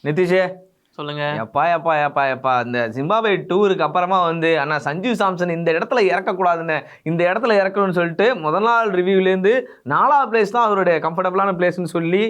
நிதிஷே சொல்லுங்க. எப்பா எப்பா எப்பா எப்பா இந்த ஜிம்பாப்வே டூருக்கு அப்புறமா வந்து அண்ணா சஞ்சு சாம்சன் இந்த இடத்துல இறக்கக்கூடாதுன்னு இந்த இடத்துல இறக்கணும்னு சொல்லிட்டு முதல் நாள் ரிவ்யூலேருந்து 4வது பிளேஸ் தான் அவருடைய கம்ஃபர்டபுளான பிளேஸ்ன்னு சொல்லி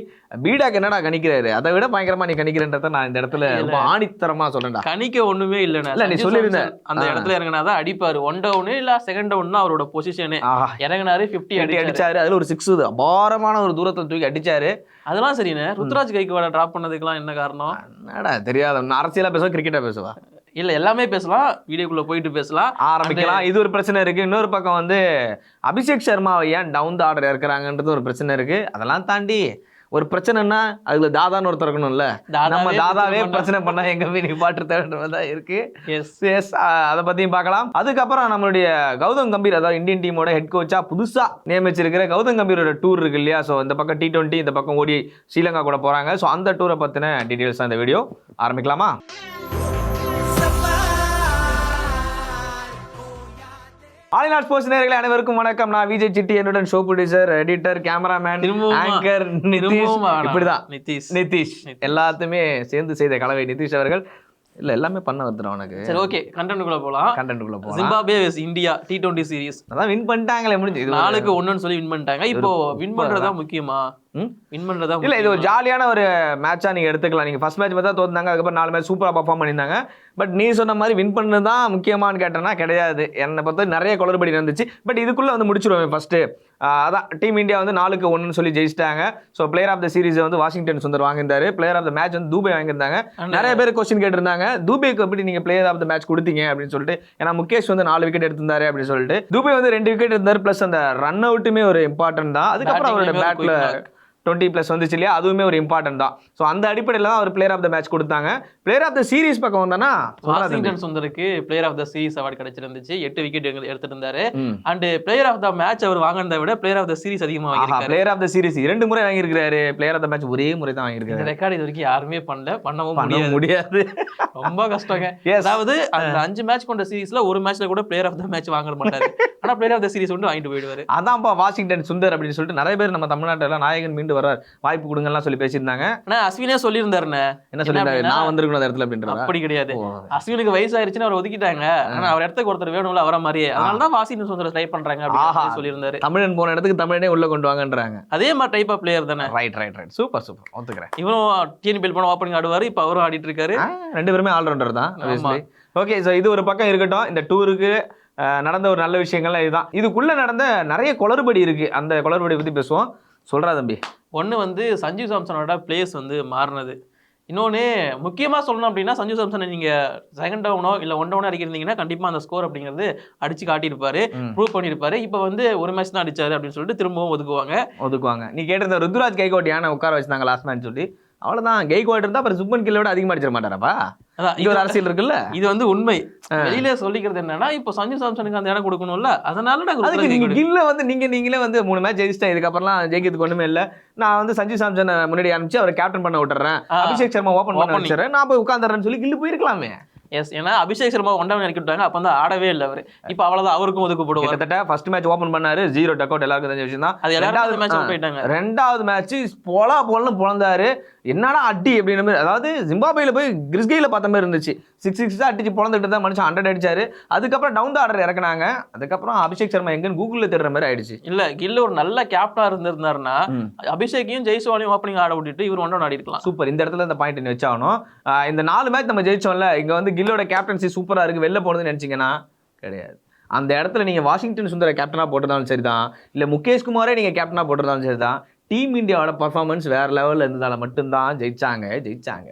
பீடாக் என்னடா கணிக்கிறாரு, அதை விட பயங்கரமா நீ கணிக்கிறன்றத நான் இந்த இடத்துல ரொம்ப ஆணித்தரமா சொல்றேன்டா. கணிக்க ஒண்ணுமே இல்லைண்ணா. இல்ல நீ சொல்லிருந்த அந்த இடத்துல இறங்கினாதான் அடிப்பாரு. 1 டவுன் இல்ல 2 டவுன் தான் அவரோட பொசிஷனே. இறங்கினாரு 50 அடிச்சாரு. அதுல ஒரு 6 அபாரமான ஒரு தூரத்துல தூக்கி அடிச்சாரு. அதெல்லாம் சரிண்ணே. ருத்ராஜ் கைக்வாட டிராப் பண்ணதுக்கெல்லாம் என்ன காரணம்? என்னடா தெரியாத அரசியலா பேசுவா கிரிக்கெட்டா பேசுவா? இல்ல எல்லாமே பேசலாம், வீடியோக்குள்ள போயிட்டு பேசலாம், ஆரம்பிக்கலாம். இது ஒரு பிரச்சனை இருக்கு. இன்னொரு பக்கம் வந்து அபிஷேக் சர்மாவை ஏன் டவுன் த ஆர்டர் இருக்கிறாங்கன்றது ஒரு பிரச்சனை இருக்கு. அதெல்லாம் தாண்டி ஒரு பிரச்சனைன்னா அதுல தாதான்னு ஒருத்தர் இருக்கணும்ல. நம்ம தாதாவே பிரச்சனை பண்ணா எங்க போய் நீ பாட்டு தேடுறதா இருக்கு. அதை பத்தியும் பார்க்கலாம். அதுக்கப்புறம் நம்மளுடைய கௌதம் கம்பீர், அதாவது இந்தியன் டீமோட ஹெட் கோச்சா புதுசா நியமிச்சிருக்கிற கௌதம் கம்பீரோட டூர் இருக்கு இல்லையா. ஸோ இந்த பக்கம் T20, இந்த பக்கம் ஓடி ஸ்ரீலங்கா கூட போறாங்க. ஸோ அந்த டூரை பத்தின டீடைல்ஸ் தான் இந்த வீடியோ. ஆரம்பிக்கலாமா? ஆலிநாட் ஸ்போர்ட்ஸ் நேயர்களே அனைவருக்கும் வணக்கம். நான் விஜய் சிட்டி, என்னுடன் show producer, editor, cameraman, anchor இப்படிதான் நிதிஷ். எல்லாத்தையுமே சேர்ந்து செய்த கலவை நிதிஷ் அவர்கள். இல்ல எல்லாமே பண்ண வந்துடும் உனக்கு. சரி, ஓகே, கண்டென்ட்குள்ள போலாம். Zimbabwe versus India T20 series அதான் வின் பண்ணிட்டாங்களே, முடிஞ்சு 4-1 சொல்லி வின் பண்ணிட்டாங்க. இப்போ வின் பண்றதா முக்கியமா? வின் பண்றதா இல்ல, இது ஒரு ஜாலியான ஒரு மேட்சா நீங்க எடுத்துக்கலாம். நீங்க ஃபர்ஸ்ட் மேட்ச் பார்த்தா தோத்துனாங்க, அதுக்கப்புறம் 4 மேட்ச் சூப்பரா பர்ஃபார்ம் பண்ணியிருந்தாங்க. பட் நீ சொன்ன மாதிரி வின் பண்ணதான் முக்கியமானு கேட்டேன்னா கிடையாது. என்னை பார்த்து நிறைய குளறுபடி இருந்துச்சு. பட் இதுக்குள்ள வந்து முடிச்சிருவேன் ஃபர்ஸ்ட். அதான் டீம் இந்தியா வந்து 4-1 சொல்லி ஜெயிச்சிட்டாங்க. So player of the series வந்து வாஷிங்டன் சுந்தர் வாங்கியிருந்தாரு. பிளேயர் ஆஃப் த மேட்ச் வந்து தூபே வாங்கியிருந்தாங்க. நிறைய பேர் கொஸ்டின் கேட்டிருந்தாங்க, தூபேக்கு எப்படி நீங்க பிளேயர் ஆஃப் த மேட்ச் கொடுத்தீங்க அப்படின்னு சொல்லிட்டு. ஏன்னா முகேஷ் வந்து 4 விக்கெட் எடுத்திருந்தாரு அப்படின்னு சொல்லிட்டு. தூபே வந்து 2 விக்கெட் இருந்தாரு. பிளஸ் அந்த ரன் அவுட்டுமே ஒரு இம்பார்ட்டன்ட் தான். அதுக்கப்புறம் அவரோட பேட்ல 20+ வந்துச்சு இல்லையா, அதுவுமே ஒரு இம்பார்ட்டன்ட் தான். ஸோ அந்த அடிப்படையில் தான் அவர் பிளேயர் ஆஃப் த மேட்ச் கொடுத்தாங்க. பிளேயர் ஆஃப் த சீரிஸ் பக்கம் வந்தானா வாஷிங்டன் சுந்தருக்கு player of the series award கிடைச்சிருந்துச்சு. 8 விக்கெட் எடுத்துட்டு இருந்தாரு. And player of the match அவர் வாங்கினதை விட பிளேயர் ஆஃப் த சீரிஸ் அதிகமாக வாங்கியிருக்காரு. பிளேயர் ஆஃப் த சீரிஸ் 2 முறை வாங்கியிருக்காரு. பிளேயர் ஆஃப் த மேட்ச் ஒரே முறை தான் வாங்கியிருக்காரு. இந்த ரெக்கார்டு இது வரைக்கும் யாருமே பண்ணவும் முடியாது. ரொம்ப கஷ்டங்க. அதாவது அந்த 5 மேட்ச் கொண்ட சீரிஸ்ல ஒரு மேட்ச்ல கூட பிளேயர் ஆஃப் த மேட்ச் வாங்க மாட்டாரு. ஆனா பிளேயர் ஆஃப் த சீரிஸ் வந்து வாங்கிட்டு போயிடுவாரு. அதான்ப்பா வாஷிங்டன் சுந்தர் அப்படின்னு சொல்லிட்டு நிறைய பேர் நம்ம தமிழ்நாட்டில் நாயகன் மீண்டு வர்றார், வாய்ப்பு கொடுங்கலாம் சொல்லி பேசியிருந்தாங்க. ஆனா அஸ்வினே சொல்லியிருந்தாருன்னு. என்ன சொல்லியிருந்தாரு? நான் வந்திருக்கணும் அந்த இடத்துல அப்படின்றாரு. அப்படி கிடையாது. அஸ்வினுக்கு வயசாயிருச்சுன்னு அவர் ஒதுக்கிட்டாங்க. ஆனா அவர் இடத்துக்கு ஒருத்தர் வேணும்ல அவர மாதிரியே. அதனாலதான் வாஷிங்டன் சுந்தர் ட்ரை பண்றாங்க அப்படின்னு சொல்லியிருந்தாரு. தமிழன் போன இடத்துக்கு தமிழனே உள்ள கொண்டு வாங்கன்றாங்க. அதே மாதிரி டைப் ஆஃப் பிளேயர் தானே. ரைட் சூப்பர் ஒத்துக்கிறேன். இவனும் டிஎன்பிஎல் போன ஓப்பனிங் ஆடுவாரு. இப்ப அவரும் ஆடிட்டு இருக்காரு. 2 பேருமே ஆல்ரவுண்டர் தான். ஓகே, ஸோ இது ஒரு பக்கம் இருக்கட்டும். இந்த டூருக்கு நடந்த ஒரு நல்ல விஷயங்கள்லாம் இதுதான். இதுக்குள்ள நடந்த நிறைய குளறுபடி இருக்கு. அந்த குளறுபடி பத்தி பேசுவோம். சொல்றா தம்பி. ஒன்று வந்து சஞ்சு சாம்சனோட பிளேஸ் வந்து மாறினது. இன்னொன்று முக்கியமாக சொல்லணும் அப்படின்னா, சஞ்சு சாம்சனை நீங்கள் 2 டவுனோ இல்லை 1 டவுனோ அடிக்கிறீங்கன்னா கண்டிப்பாக அந்த ஸ்கோர் அப்படிங்கிறது அடிச்சு காட்டியிருப்பாரு, ப்ரூவ் பண்ணியிருப்பாரு. இப்போ வந்து ஒரு மேட்ச் தான் அடிச்சாரு அப்படின்னு சொல்லிட்டு திரும்பவும் ஒதுக்குவாங்க. நீ கேட்டிருந்த ருத்ராஜ் கைக்வாட் ஏன்னா உட்கார வச்சுட்டாங்க லாஸ்ட் மேட்ச் சொல்லி. அவ்வளவுதான். கெய்க்வாட் இருந்தா அப்புறம் சுப்மன் கில்லை விட அதிகமா அடிச்சிட மாட்டாரப்பா. இது ஒரு அரசியல் இருக்குல்ல. இது வந்து உண்மை. வெளியில சொல்லிக்கிறது என்னன்னா, இப்போ சஞ்சு சாம்சனுக்கு அந்த இடம் கொடுக்கணும்ல, அதனால கில்ல வந்து நீங்களே வந்து 3 மேட்ச் ஜெயிச்சிட்டேன், இதுக்கப்புறம்லாம் ஜெயிக்கிறதுக்கு ஒண்ணுமே இல்ல, நான் வந்து சஞ்சு சாம்சன் முன்னாடி அனுப்பிச்சு அவரை கேப்டன் பண்ண விட்டுறேன், அபிஷேக் சர்மா ஓபன் பண்ண வச்சுறேன், நான் போய் உட்காந்துறேன்னு சொல்லி கில்லு போயிருக்கலாமே. எஸ், ஏன்னா அபிஷேக் சர்மா 1 டவுன் இறக்கி விட்டாங்க. அப்ப வந்து ஆடவே இல்லை அவரு. இப்ப அவ்வளவுதான், அவருக்கும் ஒதுக்கப்படுவார். கிட்டத்தட்ட ஃபர்ஸ்ட் மேட்ச் ஓபன் பண்ணாரு, 0 டக் அவுட், எல்லாருக்கும் தெரிஞ்ச விஷயம் தான். அது ரெண்டாவது மேட்ச் போயிட்டாங்க. 2வது மேட்ச் போலன்னு பொழந்தாரு. என்னடா அடி அப்படின்னு. அதாவது ஜிம்பாப்வேல போய் கிறிஸ்கெயில பார்த்த மாதிரி இருந்துச்சு. 6 அடிச்சு பொழந்துட்டு தான் மனுஷன் 100 அடிச்சாரு. அதுக்கப்புறம் டவுன் த ஆர்டர் இறக்குனாங்க. அதுக்கப்புறம் அபிஷேக் சர்மா எங்கன்னு கூகுள்ல தேடுற மாதிரி ஆயிடுச்சு. இல்ல, கில்ல ஒரு நல்ல கேப்டனா இருந்திருந்தாருன்னா அபிஷேக்கையும் ஜெய்ஸ்வாலையும் ஓப்பனிங் ஆட விட்டுட்டு இவர் 1 டவுன் ஆடி இருக்கலாம். சூப்பர். இந்த இடத்துல இந்த பாயிண்ட் வச்சாகணும். இந்த 4 மேட்ச் நம்ம ஜெயிச்சோம்ல, இங்க வந்து கில்லோட கேப்டன்சி சூப்பரா இருக்கு, வெளில போனதுன்னு நினைச்சீங்கன்னா கிடையாது. அந்த இடத்துல நீங்க வாஷிங்டன் சுந்தர கேப்டனா போட்டிருந்தாலும் சரிதான், இல்ல முகேஷ் குமாரே நீங்க கேப்டனா போட்டிருந்தாலும் சரிதான், டீம் இந்தியாவோட பர்ஃபார்மன்ஸ் வேற லெவல்ல இருந்ததால மட்டும்தான் ஜெயிச்சாங்க.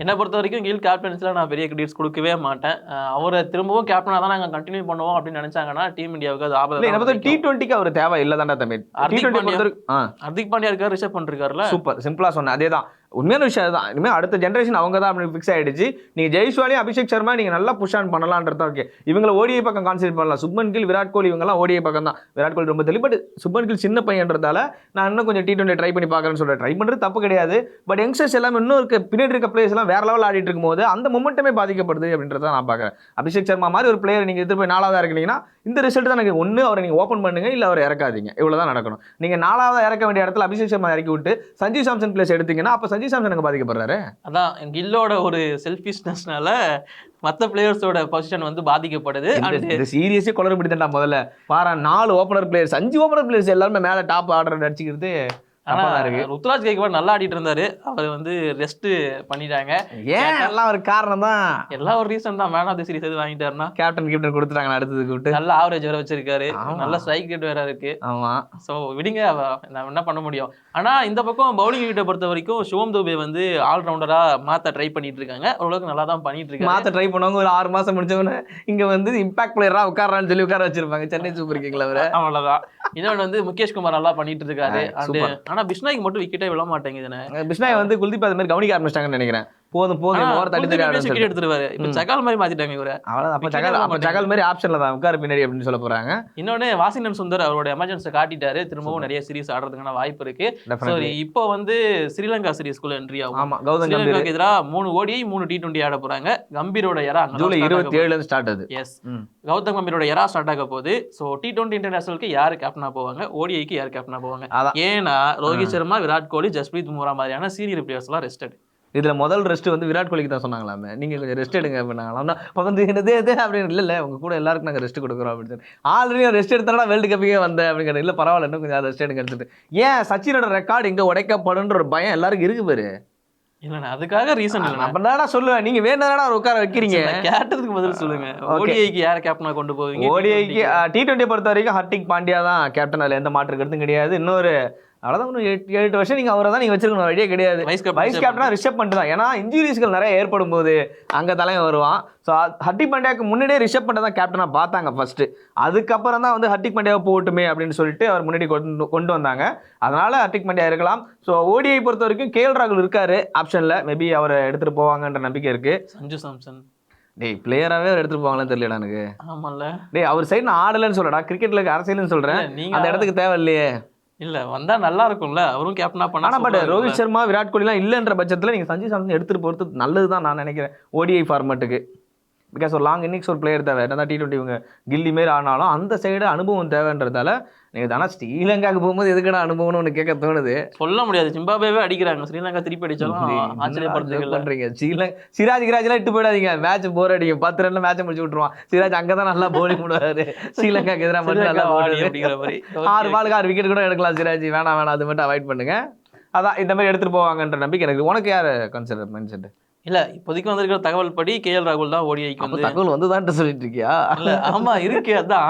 என்னை பொறுத்த வரைக்கும் கில் கேப்டன்ஸ்ல நான் பெரிய கிரெடிட்ஸ் கொடுக்கவே மாட்டேன். அவரை திரும்பவும் கேப்டனா தான் நாங்கள் கண்டினியூ பண்ணுவோம் அப்படின்னு நினைச்சாங்கன்னா டீம் இந்தியாவுக்கு அது ஆபத்து. T20க்கு அவர் தேவை இல்லதான்டா தம்பி. ஹர்திக் பாண்டியா இருக்காரு, ரிஷப் பண்ட் இருக்காருல்ல. சூப்பர், சிம்பிளா சொன்னேன். அதேதான் உண்மையான விஷயம் தான். இனிமேல் அடுத்த ஜென்ரேஷன் அவங்க தான் அப்படின்னு ஃபிக்ஸ் ஆயிடுச்சு. நீங்க ஜெய்ஸ்வாலையும் அபிஷேக் சர்மா நீங்க நல்லா புஷ் ஆன் பண்ணலான்றது ஓகே. இவங்களை ஓடிஐ பக்கம் கான்சென்ட்ரேட் பண்ணலாம். சுப்மன் கில், விராட் கோலி இவங்கெல்லாம் ஓடிஐ பக்கம் தான். விராட் கோலி ரொம்ப தெளிவு. பட் சுப்மன் கில் சின்ன பையன்றதால நான் இன்னும் கொஞ்சம் T20 ட்ரை பண்ணி பார்க்கறேன்னு சொல்றேன். ட்ரை பண்றது தப்பு கிடையாது. பட் யங்ஸ்டர்ஸ் எல்லாமே இன்னும் பின்னாடி இருக்க பிளேயர்ஸ் எல்லாம் வேற லெவல் ஆடிட்டு இருக்கும்போது அந்த மொமெண்டமே பாதிக்கப்படுது அப்படின்றத நான் பார்க்குறேன். அபிஷேக் சர்மா மாதிரி ஒரு பிளேயர் நீங்க எடுத்து போய் 4ஆவதா இருக்கீங்கன்னா இந்த ரிசல்ட் தான் எனக்கு ஒன்று அவரை நீங்கள் ஓப்பன் பண்ணுங்க இல்லை அவரை இறக்காதீங்க, இவ்வளோதான் நடக்கணும். நீங்கள் 4வது இறக்க வேண்டிய இடத்துல அபிஷேக் சர்மா இறக்கி விட்டு சஞ்சு சாம்சன் பிளேஸ் எடுத்தீங்கன்னா அப்போ சஞ்சு சாம்சன் எனக்கு பாதிக்கப்படுறாரு. அதான் கில்லோட ஒரு செல்ஃபிஷ்னஸ்னால மற்ற பிளேயர்ஸோட பொசிஷன் வந்து பாதிக்கப்படுது. இந்த சீரியஸே குளறுபடி தான்டா. முதல்ல பாரு 4 ஓப்பனர் பிளேயர்ஸ் 5 ஓப்பனர் பிளேயர்ஸ் எல்லாருமே மேலே டாப் ஆர்டர் அடிச்சுக்கிறது. ருத்ராஜ் கைக்வாட் நல்லா ஆடிட்டு இருந்தாரு, அவர் வந்து ரெஸ்ட் பண்ணிட்டாங்க. ஏன் எல்லாம் ஒரு காரணம் தான், எல்லாம் ஒரு ரீசன் தான். மேன் ஆஃப் தி சீரிஸ் எது வாங்கிட்டாருன்னா கேப்டன் கொடுத்துட்டாங்க அடுத்தது கூப்பிட்டு. நல்ல ஆவரேஜ் வேற வச்சிருக்காரு, நல்ல ஸ்ட்ரைக் ரேட் வேற இருக்கு. ஆமா, சோ விடுங்க, நம்ம என்ன பண்ண முடியும். ஆனா இந்த பக்கம் பவுலிங் யூனிட்டை பொறுத்த வரைக்கும் சிவம் துபே வந்து ஆல்ரவுண்டரா மாத்த ட்ரை பண்ணிட்டு இருக்காங்க. ஓரளவுக்கு நல்லா தான் பண்ணிட்டு இருக்காங்க. மாத்த ட்ரை பண்ணுவாங்க. ஒரு 6 மாசம் முடிச்சவன இங்க வந்து இம்பாக்ட் பிளேயரா உட்காரான்னு சொல்லி உட்கார வச்சிருப்பாங்க சென்னை சூப்பர் கிங்ஸ்ல. அவரை அவ்வளவுதான். இன்னொன்று வந்து முகேஷ் குமார் நல்லா பண்ணிட்டு இருக்காரு. ஆனா பிஷ்னாய்க்கு மட்டும் விக்கெட்டே விழ மாட்டேங்குதுன்னு. பிஷ்னாய் வந்து குல்தீப் அது மாதிரி கவனிக்க ஆரம்பிச்சிட்டாங்கன்னு நினைக்கிறேன். போதும் ஓவர் தட்டி எடுத்துருவாரு. இப்ப சகால் மாதிரி மாத்திட்டாங்க இவரை. அப்ப சகால் மாதிரி ஆப்ஷன்ல தான் உட்கார பின்னாடி அப்படின்னு சொல்ல போறாங்க. இன்னொன்னு வாஷிங்டன் சுந்தர் அவரோட எமர்ஜென்சி காட்டிட்டாரு. திரும்பவும் நிறைய சீரிஸ் ஆடுறதுக்கான வாய்ப்பு இருக்கு. இப்போ வந்து ஸ்ரீலங்கா சீரிஸ்குள்ள என்ட்ரி ஆகும். ஆமா, கௌதம் கம்பீருக்கு எதிராக 3 ODI 3 T20 ஆட போறாங்க. கம்பீரோட எரா ஜூலை 27 ஸ்டார்ட் ஆகுது. எஸ், கௌதம் கம்பீரோட எரா ஸ்டார்ட் ஆக போகுது. சோ T20 இன்டர்நேஷனலுக்கு யாரு கேப்டனா போவாங்க, ODIக்கு யாரு கேப்டனா போவாங்க. ஏன்னா ரோஹித் சர்மா, விராட் கோலி, ஜஸ்பிரீத் பும்ரா மாதிரியான சீனியர் பிளேயர்ஸ் எல்லாம் ரெஸ்டட். இதுல முதல் ரெஸ்ட் வந்து விராட் கோலிக்கு தான் சொன்னாங்களாமே, நீங்க கொஞ்சம் ரெஸ்ட் எடுங்க அப்படின்னாங்களா. பக்கத்து அப்படின்னு இல்ல உங்க கூட எல்லாருக்கும் நாங்க ரெஸ்ட் கொடுக்குறோம் அப்படின்னு. ஆல்ரெடி ரெஸ்ட் எடுத்தா வேர்ல்டு கப்புக்கே வந்தேன் அப்படின்னு. இல்ல பரவாயில்ல, இன்னும் கொஞ்சம் ரெஸ்ட் எடுங்க எடுத்துட்டு. ஏன் சச்சினோட ரெக்கார்டு இங்க உடைக்கப்படுன்ற ஒரு பயம் எல்லாருக்கும் இருக்கு பாரு. இல்ல அதுக்காக ரீசன் இல்ல, அப்பதானடா சொல்லுவேன். நீங்க வேணாடா உட்கார வைக்கிறீங்க. கேட்டதுக்கு பதில் சொல்லுங்க. ODIக்கு யார கேப்டனா கொண்டு போவீங்க? ODIக்கு T20 பொறுத்த வரைக்கும் ஹர்திக் பாண்டியா தான் கேப்டன். அதுல எந்த மாற்று கருத்தும் கிடையாது. இன்னொரு அவ்வளோதான், 7 வருஷம் நீங்கள் அவரை தான் நீங்கள் வச்சிருக்கணும், வழியே கிடையாது. வைஸ் கேப்டனா ரிஷப் பண்ட் தான். ஏன்னா இன்ஜுரிஸ்கள் நிறைய ஏற்படும் போது அங்கே தலைவன் வருவான். ஸோ ஹர்திக் பாண்டியாவுக்கு முன்னாடியே ரிஷப் பண்ட் தான் கேப்டனாக பார்த்தாங்க ஃபர்ஸ்ட். அதுக்கப்புறம் தான் வந்து ஹர்திக் பாண்டியாவை போட்டுமே அப்படின்னு சொல்லிட்டு அவர் முன்னாடி கொண்டு வந்தாங்க. அதனால ஹர்திக் பாண்டியா இருக்கலாம். ஸோ ODI பொறுத்த வரைக்கும் KL ராகுல் இருக்காரு ஆப்ஷனில். மேபி அவரை எடுத்துகிட்டு போவாங்கன்ற நம்பிக்கை இருக்கு. சஞ்சு சாம்சன் டேய் பிளேயராகவே அவர் எடுத்துகிட்டு போவாங்களான்னு தெரியல எனக்கு. ஆமாம்ல டேய் அவர் சைடு நான் ஆடலைன்னு சொல்லடா, கிரிக்கெட்ல அரசியல்னு சொல்கிறேன். அந்த இடத்துக்கு தேவை இல்லையே. இல்ல வந்தா நல்லா இருக்கும்ல, அவரும் கேப்டனா பண்ணா. பட் ரோஹித் சர்மா, விராட் கோலிலாம் இல்லைன்ற பட்சத்தில் நீங்கள் சஞ்சு சாம்சன் எடுத்துகிட்டு போகிறது நல்லது தான் நான் நினைக்கிறேன் ODI ஃபார்மேட்டுக்கு. பிகாஸ் ஒரு லாங் இன்னிங்ஸ் ஒரு பிளேயர் தேவை. என்ன T20 இவங்க கில்லி மாரி ஆனாலும் அந்த சைடு அனுபவம் தேவைன்றதால நீங்கள் தானே ஸ்ரீலங்காவுக்கு போகும்போது எதுக்கடா அனுபவம்னு ஒன்று கேட்க தோணுது. சொல்ல முடியாது, ஜிம்பாப்வேவே அடிக்கிறாங்க, ஸ்ரீலங்கா திருப்பி அடிச்சாலும் ஆச்சரியப்படுறீங்க. சிராஜ்லாம் இட்டு போயிடாதீங்க, மேட்ச் போர் அடிக்கும். 10 ரன்ல மேட்சை முடிச்சு விட்டுருவான். சிராஜ் அங்கே தான் நல்லா போலிங் பண்ணுவாரு. ஸ்ரீலங்காக்கு எதிராக மட்டும் நல்லா அப்படிங்கிற மாதிரி 6 பாலுக்கு 6 விக்கெட் கூட எடுக்கலாம் சிராஜ். வேணாம் அது மட்டும் அவாய்ட் பண்ணுங்க. அதான் இந்த மாதிரி எடுத்துகிட்டு போவாங்கன்ற நம்பிக்கை எனக்கு. உனக்கு யார் கன்சிடர் மைண்ட் செட்? இல்ல இப்போதைக்கு வந்திருக்கிற தகவல் படி KL ராகுல் தான் ODIக்கு வந்து. தகவல் வந்து தான் சொல்லிட்டு இருக்கியா? இல்ல ஆமா இருக்கு. அதான்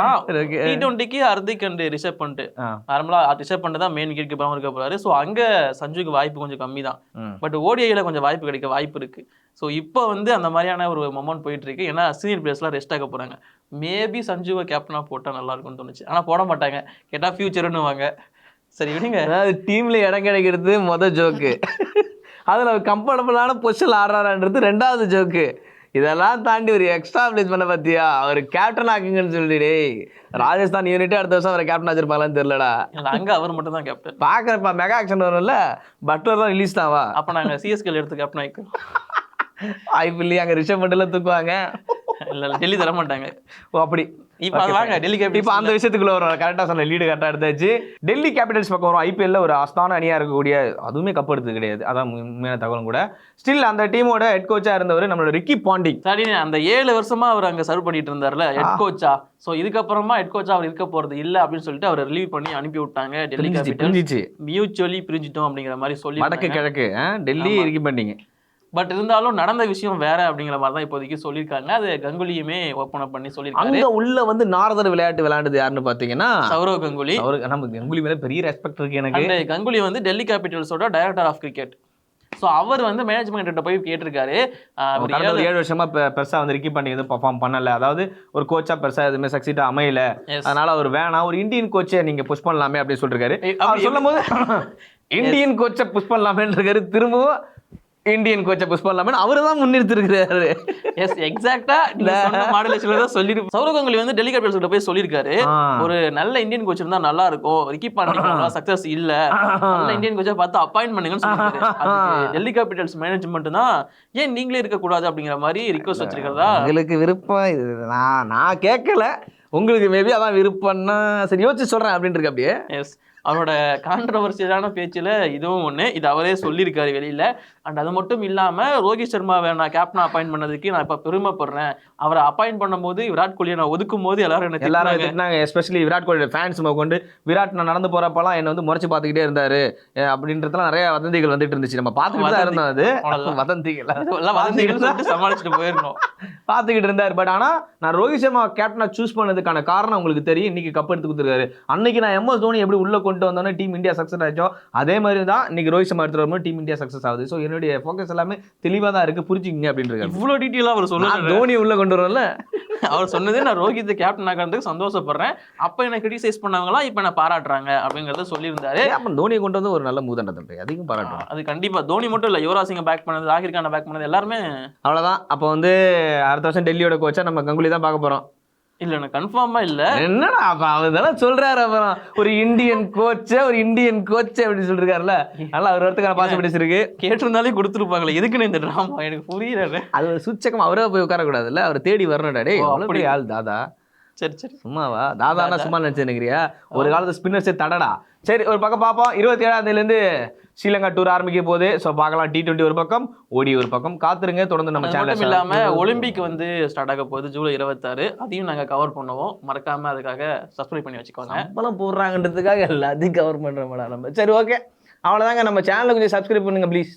T20க்கு ஹர்திக் அண்ட் ரிஷப் பண்ட். நார்மலா ரிஷப் பண்ட் தான் மெயின் விக்கெட் கீப்பரா இருக்க போறாரு. ஸோ அங்க சஞ்சுக்கு வாய்ப்பு கொஞ்சம் கம்மி தான். பட் ODIல கொஞ்சம் வாய்ப்பு கிடைக்க வாய்ப்பு இருக்கு. ஸோ இப்போ வந்து அந்த மாதிரியான ஒரு மொமெண்ட் போயிட்டு இருக்கு. ஏன்னா சீனியர் பிளேயர்ஸ்லாம் ரெஸ்ட் ஆக போறாங்க. மேபி சஞ்சுவை கேப்டனா போட்டா நல்லா இருக்கும்னு தோணுச்சு. ஆனா போட மாட்டாங்க, கேட்டா ஃபியூச்சர்னு வாங்க. சரி விடுங்க. அதாவது டீம்ல இடம் கிடைக்கிறது மொதல் ஜோக்கு, அதில் ஒரு கம்ஃபர்டபுளான பொசிஷன் ஆடுறாருன்றது 2வது ஜோக்கு. இதெல்லாம் தாண்டி ஒரு எக்ஸ்ட்ரா பிளேஸ் பண்ண பார்த்தியா, அவர் கேப்டன் ஆக்குங்கன்னு சொல்லிட்டு ராஜஸ்தான் யூனிட்டே அடுத்த வருஷம் அவரை கேப்டன் ஆச்சிருப்பாங்களான்னு தெரியலடா. அங்கே அவர் மட்டும் தான் கேப்டன். பார்க்குறப்ப மெகா ஆக்ஷன் வரும்ல, பட்லர்லாம் ரிலீஸ் தான்வா. அப்போ நாங்கள் CSK எடுத்து கேப்டன் ஆகிக்கிறோம். வாய்ப்பு இல்லையா? அங்கே ரிஷப் மட்டும் தூக்குவாங்க. இல்லை டெல்லி தர மாட்டாங்க. ஓ அப்படி. இப்போ வாங்க டெல்லி கேபிட்டல்ஸ். இப்போ அந்த விஷயத்துக்குள்ள வரும். கரெக்டாக சொன்ன, லீடு கரெக்டாக எடுத்தாச்சு. டெல்லி கேபிட்டல்ஸ் பக்கம் வரும். IPL ஒரு ஆஸ்தான அணியாக இருக்கக்கூடிய, அதுவுமே கப் எடுத்தது கிடையாது, அதான் உண்மையான தகவலும் கூட. ஸ்டில் அந்த டீமோட ஹெட் கோச்சாக இருந்தவர் நம்மளோட ரிக்கி பாண்டிங். சரி, அந்த 7 வருஷமா அவர் அங்கே சர்வ் பண்ணிட்டு இருந்தார்ல ஹெட் கோச்சா. ஸோ இதுக்கப்புறமா ஹெட் கோச்சா அவர் இருக்க போறது இல்லை அப்படின்னு சொல்லிட்டு அவர் ரிலீவ் பண்ணி அனுப்பி விட்டாங்க. டெல்லி கேபிட்டல்ஸ் மியூச்சுவலி பிரிஞ்சிட்டோம் அப்படிங்கிற மாதிரி சொல்லி வடக்கு கிழக்கு டெல்லி ரிக்கி பாண்டிங். பட் இருந்தாலும் நடந்த விஷயம் வேற அப்படிங்கிற மாதிரி தான் இப்போதைக்கு சொல்லியிருக்காங்க. அது கங்குலியுமே ஓப்பன் அப் பண்ணி சொல்லியிருக்காங்க. அங்க உள்ள வந்து நார்தர் விளையாட்டு விளையாண்டது யாருன்னு பாத்தீங்கன்னா சௌரவ் கங்குலி. நம்ம கங்குலி மேல பெரிய ரெஸ்பெக்ட் இருக்கு எனக்கு. அந்த கங்குலி வந்து டெல்லி கேபிட்டல்ஸோட டைரக்டர் ஆஃப் கிரிக்கெட். ஸோ அவர் வந்து மேனேஜ்மெண்ட் போய் கேட்டிருக்காரு. 7 வருஷமா பெருசா வந்து ரிக்கி பாண்டிங் எதுவும் பர்ஃபார்ம் பண்ணல, அதாவது ஒரு கோச்சா பெருசா எதுவுமே சக்சீட்டா அமையல, அதனால அவர் வேணாம், ஒரு இந்தியன் கோச்சை நீங்க புஷ் பண்ணலாமே அப்படின்னு சொல்லிருக்காரு. அவர் சொல்லும் போது இந்தியன் கோச்சை புஷ் பண்ணலாமேன்னு இருக்காரு. திரும்பவும் இந்தியன் கோச்சை புஷ் பண்ணலாமே அவரு தான் முன்னிறுத்திருக்கிறாரு. எஸ் எக்ஸாக்ட்டா நீங்க சொன்ன மாடுலேஷன்ல தான் சொல்லிருக்கு. சௌரவ் கங்குலி வந்து டெல்லி கேபிட்டல்ஸ் கிட்ட போய் சொல்லிருக்காரு, ஒரு நல்ல இந்தியன் கோச் இருந்தா நல்லா இருக்கும், ரிக்கி பாண்டிங் சக்சஸ் இல்ல, நல்ல இந்தியன் கோச்சை பார்த்து அப்பாயின்ட் பண்ணுங்கன்னு சொல்லிருக்காரு. அதுக்கு டெல்லி கேபிட்டல்ஸ் மேனேஜ்மெண்ட் தான் ஏன் நீங்களே இருக்க கூடாது அப்படிங்கிற மாதிரி ரிக்வெஸ்ட் வச்சிருக்கிறதா. உங்களுக்கு விருப்பம் இது நான் கேட்கல, உங்களுக்கு மேபி அதான் விருப்பம்னா சரி யோசிச்சு சொல்றேன் அப்படின்னு இருக்கு அப்படியே. எஸ், அவரோட கான்ட்ரவர்சியலான பேச்சில் இதுவும் ஒன்று. இது அவரே சொல்லியிருக்காரு வெளியில். அண்ட் அது மட்டும் இல்லாமல் ரோஹித் சர்மாவை நான் கேப்டனாக அப்பாயிண்ட் பண்ணதுக்கு நான் இப்போ பெருமைப்படுறேன். அவரை அப்பாயிண்ட் பண்ணும்போது விராட் கோலியை நான் ஒதுக்கும் போது எல்லாரும் திட்டினாங்க. எஸ்பெஷலி விராட் கோலி ஃபேன்ஸ் கொண்டு விராட் நான் நடந்து போறப்பெல்லாம் என்னை வந்து முறைச்சு பார்த்துக்கிட்டே இருந்தாரு அப்படின்றதுலாம் நிறைய வதந்திகள் வந்துட்டு இருந்துச்சு. நம்ம பார்த்துக்கிட்டு தான் இருந்தோம். அது வதந்திகள் சமாளிச்சுட்டு போயிருந்தோம், பார்த்துக்கிட்டு இருந்தார். பட் ஆனால் நான் ரோஹித் சர்மா கேப்டனா சூஸ் பண்ணதுக்கான காரணம் உங்களுக்கு தெரியும். இன்னைக்கு கப் எடுத்து கொடுத்துருக்காரு. அன்னைக்கு நான் MS தோனி எப்படி உள்ள கொண்டு வந்தோன்னே டீம் இந்தியா சக்ஸஸ் ஆச்சோ அதே மாதிரி தான் இன்னைக்கு ரோஹித் சர்மா எடுத்துட்டு வரும்போது டீம் இந்தியா சக்ஸஸ் ஆகுது. ஸோ என்னுடைய ஃபோக்கஸ் எல்லாமே தெளிவாக தான் இருக்கு, புரிஞ்சுக்கிங்க அப்படின்னு. இவ்வளோ டீட்டெயிலாக அவர் சொல்லுவாங்க. தோனி உள்ள கொண்டு வரல அவர் சொன்னது நான் ரோஹித் கேப்டன் ஆகிறதுக்கு சந்தோஷப்படுறேன். அப்போ என்ன கிரிட்டிசைஸ் பண்ணவங்களாம் இப்போ என்ன பாராட்டுறாங்க அப்படிங்கிறத சொல்லியிருந்தாரு. அப்போ தோனியை கொண்டு வந்து ஒரு நல்ல மூதண்ட தம்பி அதிகம் பாராட்டுவோம். அது கண்டிப்பாக தோனி மட்டும் இல்லை, யுவராஜ் சிங்கை பேக் பண்ணது, ஜாகிர் கானை பேக் பண்ணது எல்லாருமே அவ்வளோதான். அப்போ வந்து அடுத்த வருஷம் டெல்லியோட கோச்சா நம்ம கங்குலி தான் பார்க்க போகிறோம். இல்ல எனக்கு கன்ஃபார்மா இல்ல. என்னடா அப்ப அவர் தானே சொல்றாரு. அப்புறம் ஒரு இந்தியன் கோச் அப்படி சொல்றாருல, நல்லா அவர் வரதுக்கான பாசிபிலிட்டிஸ் இருக்கு. கேட்டிருந்தாலே கொடுத்துருப்பாங்களே, எதுக்குன்னு இந்த டிராமா எனக்கு புரியல. அது சுச்சகம் அவரே போய் உட்கார கூடாதுல்ல, அவர் தேடி வரணும்டா. டேய் அப்படி ஆள் தாதா. சரி சரி சும்மாவா தாதானா சும்மா நினைச்சுக்கிறியா? ஒரு காலத்து ஸ்பின்னர்ஸே தடடா. சரி ஒரு பக்கம் பார்ப்போம். 27ஆம் தேதியிலேருந்து ஸ்ரீலங்கா டூர் ஆரம்பிக்க போகுது. ஸோ பார்க்கலாம். T20 ஒரு பக்கம், ODI ஒரு பக்கம். காத்துருங்க தொடர்ந்து நம்ம சேனல். இல்லாம ஒலிம்பிக் வந்து ஸ்டார்ட் ஆக போகுது ஜூலை 26. அதையும் நாங்க கவர் பண்ணுவோம். மறக்காம அதுக்காக சப்ஸ்கிரைப் பண்ணி வச்சுக்கோங்க. சம்பளம் போடுறாங்கன்றதுக்காக எல்லாத்தையும் கவர் பண்றோம் நம்ம. சரி ஓகே, அவ்வளோதாங்க. நம்ம சேனலை கொஞ்சம் சப்ஸ்கிரைப் பண்ணுங்க ப்ளீஸ்.